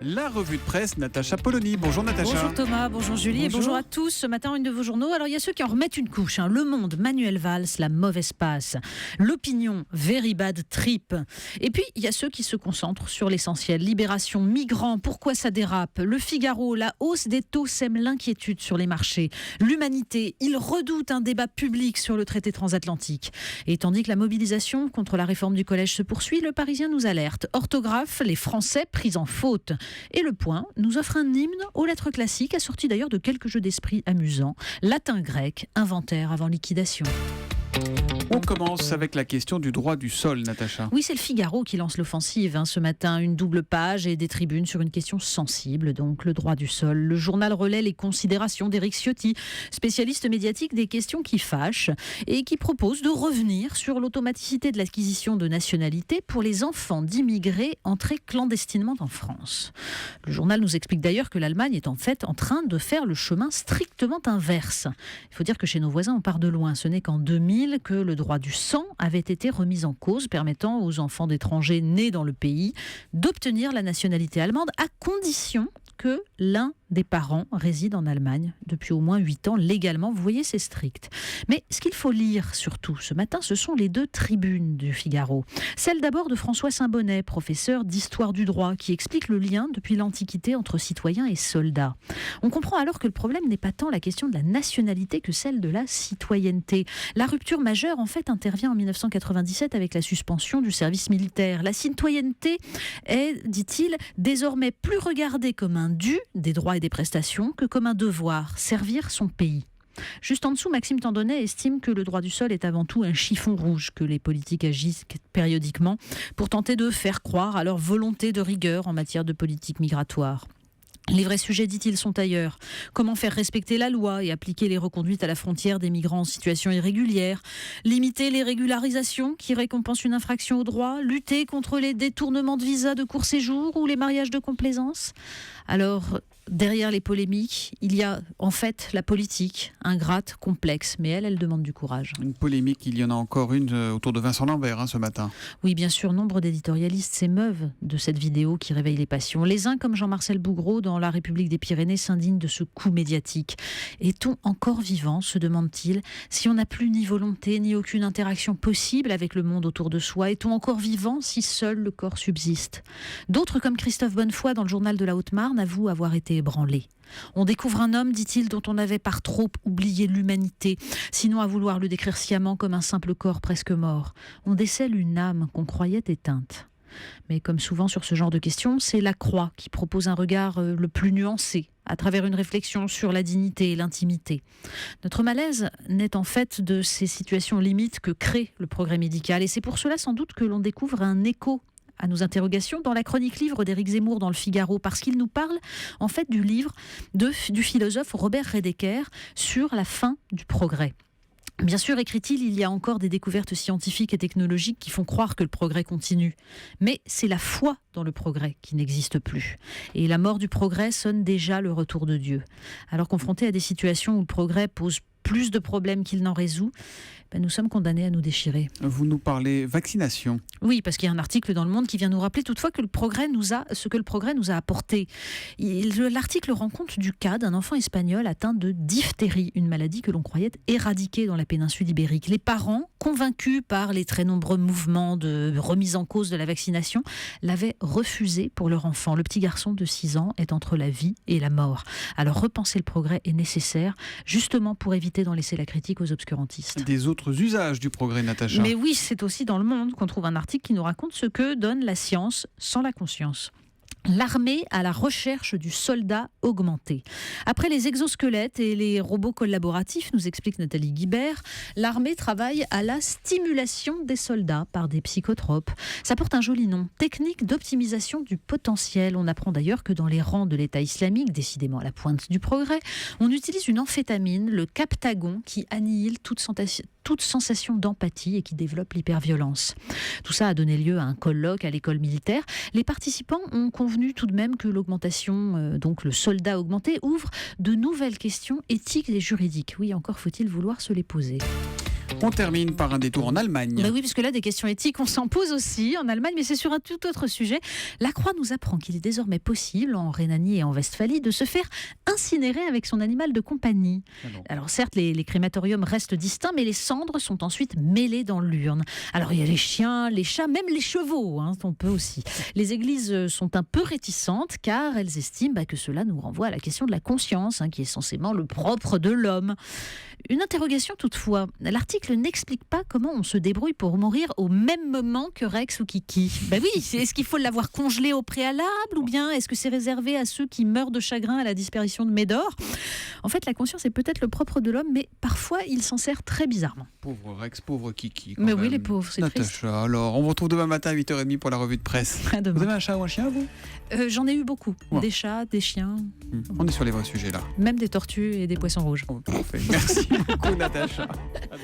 La revue de presse, Natacha Polony. Bonjour Natacha. Bonjour Thomas, bonjour Julie et bonjour à tous. Ce matin, une de vos journaux. Alors, il y a ceux qui en remettent une couche. Le Monde, Manuel Valls, la mauvaise passe. L'Opinion, very bad trip. Et puis, il y a ceux qui se concentrent sur l'essentiel. Libération, migrants, pourquoi ça dérape? Le Figaro, la hausse des taux sème l'inquiétude sur les marchés. L'Humanité, il redoute un débat public sur le traité transatlantique. Et tandis que la mobilisation contre la réforme du collège se poursuit, le Parisien nous alerte. Orthographe, les Français pris en faute. Et Le Point nous offre un hymne aux lettres classiques, assorti d'ailleurs de quelques jeux d'esprit amusants. Latin-grec, inventaire avant liquidation. On commence avec la question du droit du sol, Natacha. Oui, c'est le Figaro qui lance l'offensive ce matin. Une double page et des tribunes sur une question sensible, donc le droit du sol. Le journal relaie les considérations d'Éric Ciotti, spécialiste médiatique des questions qui fâchent, et qui propose de revenir sur l'automaticité de l'acquisition de nationalité pour les enfants d'immigrés entrés clandestinement en France. Le journal nous explique d'ailleurs que l'Allemagne est en fait en train de faire le chemin strictement inverse. Il faut dire que chez nos voisins, on part de loin. Ce n'est qu'en 2000 que le droit du sang avait été remis en cause, permettant aux enfants d'étrangers nés dans le pays d'obtenir la nationalité allemande à condition que l'un des parents réside en Allemagne depuis au moins 8 ans légalement. Vous voyez, c'est strict. Mais ce qu'il faut lire surtout ce matin, ce sont les deux tribunes du Figaro. Celle d'abord de François Saint-Bonnet, professeur d'histoire du droit, qui explique le lien depuis l'Antiquité entre citoyens et soldats. On comprend alors que le problème n'est pas tant la question de la nationalité que celle de la citoyenneté. La rupture majeure, en fait, intervient en 1997 avec la suspension du service militaire. La citoyenneté est, dit-il, désormais plus regardée comme un dû des droits et des prestations que comme un devoir, servir son pays. Juste en dessous, Maxime Tandonnet estime que le droit du sol est avant tout un chiffon rouge que les politiques agissent périodiquement pour tenter de faire croire à leur volonté de rigueur en matière de politique migratoire. Les vrais sujets, dit-il, sont ailleurs. Comment faire respecter la loi et appliquer les reconduites à la frontière des migrants en situation irrégulière, limiter les régularisations qui récompensent une infraction au droit, lutter contre les détournements de visas de court séjour ou les mariages de complaisance. Alors, derrière les polémiques, il y a en fait la politique, ingrate, complexe, mais elle demande du courage. Une polémique, il y en a encore une autour de Vincent Lambert ce matin. Oui, bien sûr, nombre d'éditorialistes s'émeuvent de cette vidéo qui réveille les passions. Les uns, comme Jean-Marcel Bougreau, dans La République des Pyrénées, s'indignent de ce coup médiatique. Est-on encore vivant, se demande-t-il, si on n'a plus ni volonté, ni aucune interaction possible avec le monde autour de soi? Est-on encore vivant si seul le corps subsiste? D'autres, comme Christophe Bonnefoy, dans le journal de la Haute-Marne, avouent avoir été ébranlés. On découvre un homme, dit-il, dont on avait par trop oublié l'humanité, sinon à vouloir le décrire sciemment comme un simple corps presque mort. On décèle une âme qu'on croyait éteinte. Mais comme souvent sur ce genre de questions, c'est la Croix qui propose un regard le plus nuancé, à travers une réflexion sur la dignité et l'intimité. Notre malaise n'est en fait de ces situations limites que crée le progrès médical, et c'est pour cela sans doute que l'on découvre un écho à nos interrogations dans la chronique livre d'Éric Zemmour dans le Figaro, parce qu'il nous parle en fait du livre du philosophe Robert Redeker sur la fin du progrès. Bien sûr, écrit-il, il y a encore des découvertes scientifiques et technologiques qui font croire que le progrès continue. Mais c'est la foi dans le progrès qui n'existe plus. Et la mort du progrès sonne déjà le retour de Dieu. Alors confrontés à des situations où le progrès pose plus de problèmes qu'il n'en résout, nous sommes condamnés à nous déchirer. Vous nous parlez vaccination. Oui, parce qu'il y a un article dans Le Monde qui vient nous rappeler toutefois que ce que le progrès nous a apporté. L'article rend compte du cas d'un enfant espagnol atteint de diphtérie, une maladie que l'on croyait éradiquée dans la péninsule ibérique. Les parents, convaincus par les très nombreux mouvements de remise en cause de la vaccination, l'avaient refusée pour leur enfant. Le petit garçon de 6 ans est entre la vie et la mort. Alors repenser le progrès est nécessaire, justement pour éviter d'en laisser la critique aux obscurantistes. Des autres usages du progrès, Natacha. Mais oui, c'est aussi dans Le Monde qu'on trouve un article qui nous raconte ce que donne la science sans la conscience. L'armée à la recherche du soldat augmenté. Après les exosquelettes et les robots collaboratifs, nous explique Nathalie Guibert, l'armée travaille à la stimulation des soldats par des psychotropes. Ça porte un joli nom, technique d'optimisation du potentiel. On apprend d'ailleurs que dans les rangs de l'État islamique, décidément à la pointe du progrès, on utilise une amphétamine, le Captagon, qui annihile toute sensation d'empathie et qui développe l'hyperviolence. Tout ça a donné lieu à un colloque à l'école militaire. Les participants ont convenu tout de même que l'augmentation, donc le soldat augmenté, ouvre de nouvelles questions éthiques et juridiques. Oui, encore faut-il vouloir se les poser. On termine par un détour en Allemagne. Oui, puisque là, des questions éthiques, on s'en pose aussi en Allemagne, mais c'est sur un tout autre sujet. La Croix nous apprend qu'il est désormais possible, en Rhénanie et en Westphalie, de se faire incinérer avec son animal de compagnie. Alors certes, les crématoriums restent distincts, mais les cendres sont ensuite mêlées dans l'urne. Alors il y a les chiens, les chats, même les chevaux, on peut aussi. Les églises sont un peu réticentes, car elles estiment que cela nous renvoie à la question de la conscience, qui est censément le propre de l'homme. Une interrogation toutefois. L'article n'explique pas comment on se débrouille pour mourir au même moment que Rex ou Kiki. Oui, est-ce qu'il faut l'avoir congelé au préalable ou bien est-ce que c'est réservé à ceux qui meurent de chagrin à la disparition de Médor ? En fait, la conscience est peut-être le propre de l'homme, mais parfois il s'en sert très bizarrement. Pauvre Rex, pauvre Kiki. Mais même. Oui, les pauvres, c'est Natacha, triste. alors, on vous retrouve demain matin à 8h30 pour la revue de presse. À demain. Vous avez un chat ou un chien, vous ? J'en ai eu beaucoup. Ouais. Des chats, des chiens, On est sur les vrais sujets là. même des tortues et des poissons rouges. Parfait. Merci beaucoup, Natacha. À demain.